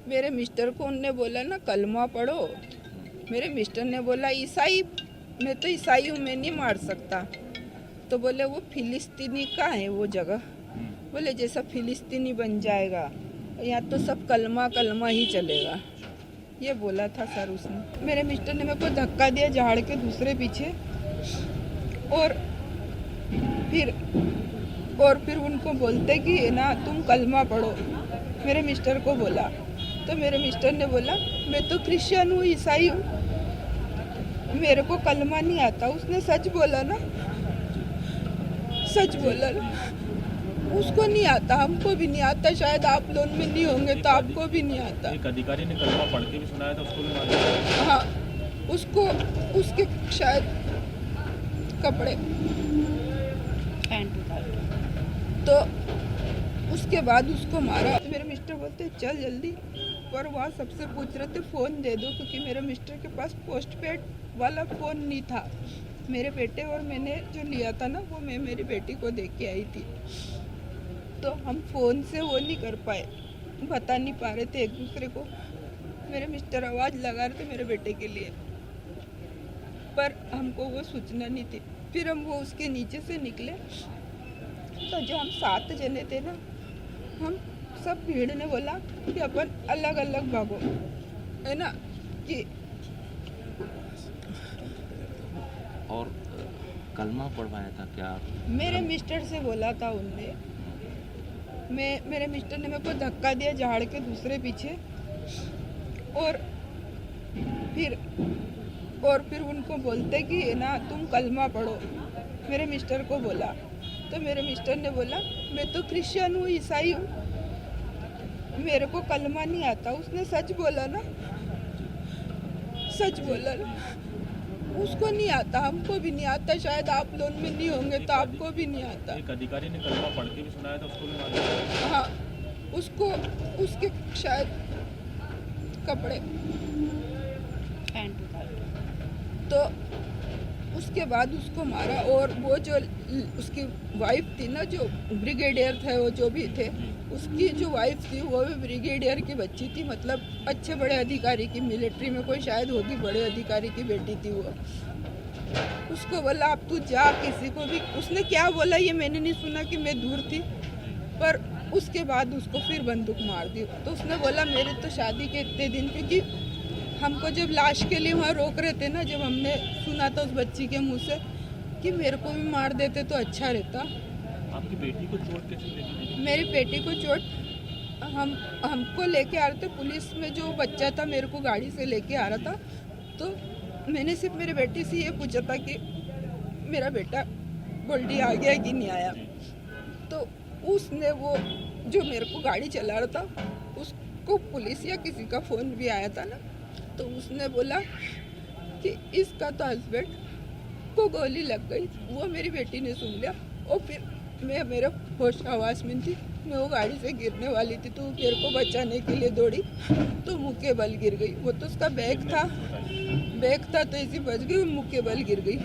मेरे मिस्टर को उनने बोला ना कलमा पढ़ो। मेरे मिस्टर ने बोला ईसाई, मैं तो ईसाई हूँ, मैं नहीं मार सकता। तो बोले वो फिलिस्तीनी का है वो जगह। बोले जैसा फिलिस्तीनी बन जाएगा यहाँ तो सब कलमा कलमा ही चलेगा, ये बोला था सर उसने। मेरे मिस्टर ने मेरे को धक्का दिया झाड़ के दूसरे पीछे, और फिर उनको बोलते कि ना तुम कलमा पढ़ो। मेरे मिस्टर को बोला तो मेरे मिस्टर ने बोला मैं तो क्रिश्चियन हूँ, ईसाई हूँ, मेरे को कलमा नहीं आता। उसने सच बोला ना, सच बोला ना। उसको नहीं आता, हमको भी नहीं आता, शायद आप लोग में नहीं होंगे तो आपको भी नहीं आता। एक अधिकारी ने कलमा पढ़ के भी सुनाया था, उसको भी मार दिया। हाँ, उसको उसके शायद कपड़े तो उसके बाद उसको मारा। तो मेरे मिस्टर बोलते चल जल्दी, पर वहाँ सबसे पूछ रहे थे फ़ोन दे दो, क्योंकि मेरे मिस्टर के पास पोस्टपेड वाला फ़ोन नहीं था। मेरे बेटे और मैंने जो लिया था ना वो मैं मेरी बेटी को दे के आई थी, तो हम फ़ोन से वो नहीं कर पाए, बता नहीं पा रहे थे एक दूसरे को। मेरे मिस्टर आवाज़ लगा रहे थे मेरे बेटे के लिए, पर हमको वो सूचना नहीं थी। फिर हम वो उसके नीचे से निकले तो जो हम 7 जने थे ना, हम सब भीड़ ने बोला कि अपन अलग अलग भागो, है ना कि। और कलमा पढ़वाया था क्या? मेरे मिस्टर से बोला था उनने। मेरे मिस्टर ने मेरे को धक्का दिया झाड़ के दूसरे पीछे, और फिर उनको बोलते कि ना तुम कलमा पढ़ो। मेरे मिस्टर को बोला तो मेरे मिस्टर ने बोला मैं तो क्रिश्चियन हूँ, ईसाई हूँ, मेरे को कलमा नहीं आता। उसने सच बोला ना, सच बोला ना। उसको नहीं आता, हमको भी नहीं आता, शायद आप लोग में नहीं होंगे तो आपको भी नहीं आता। एक अधिकारी ने कलमा पढ़ के भी सुनाया था, उसको भी मार दिया। हाँ, उसको उसके शायद कपड़े तो उसके बाद उसको मारा। और वो जो उसकी वाइफ थी ना, जो ब्रिगेडियर थे, वो जो भी थे, उसकी जो वाइफ थी वो भी ब्रिगेडियर की बच्ची थी, मतलब अच्छे बड़े अधिकारी की, मिलिट्री में कोई शायद होगी, बड़े अधिकारी की बेटी थी वो। उसको बोला अब तू जा, किसी को भी। उसने क्या बोला ये मैंने नहीं सुना कि मैं दूर थी, पर उसके बाद उसको फिर बंदूक मार दी। तो उसने बोला मेरे तो शादी के इतने दिन, क्योंकि हमको जब लाश के लिए वहाँ रोक रहे थे ना, जब हमने सुना था उस बच्ची के मुंह से कि मेरे को भी मार देते तो अच्छा रहता। आपकी बेटी को चोट कैसे लगी? मेरी बेटी को चोट हमको लेके आ रहे थे, पुलिस में जो बच्चा था मेरे को गाड़ी से लेके आ रहा था, तो मैंने सिर्फ मेरी बेटी से ये पूछा था कि मेरा बेटा गोल्डी आ गया कि नहीं आया। तो उसने वो जो मेरे को गाड़ी चला रहा था उसको पुलिस या किसी का फ़ोन भी आया था ना, तो उसने बोला कि इसका तो हस्बैंड को गोली लग गई। वो मेरी बेटी ने सुन लिया, और फिर मैं मेरा होश आवाज़ में थी, मैं वो गाड़ी से गिरने वाली थी, तो मेरे को बचाने के लिए दौड़ी तो मुँह के बल गिर गई। वो तो उसका बैग था तो ऐसी बच गई, मुँह के बल गिर गई।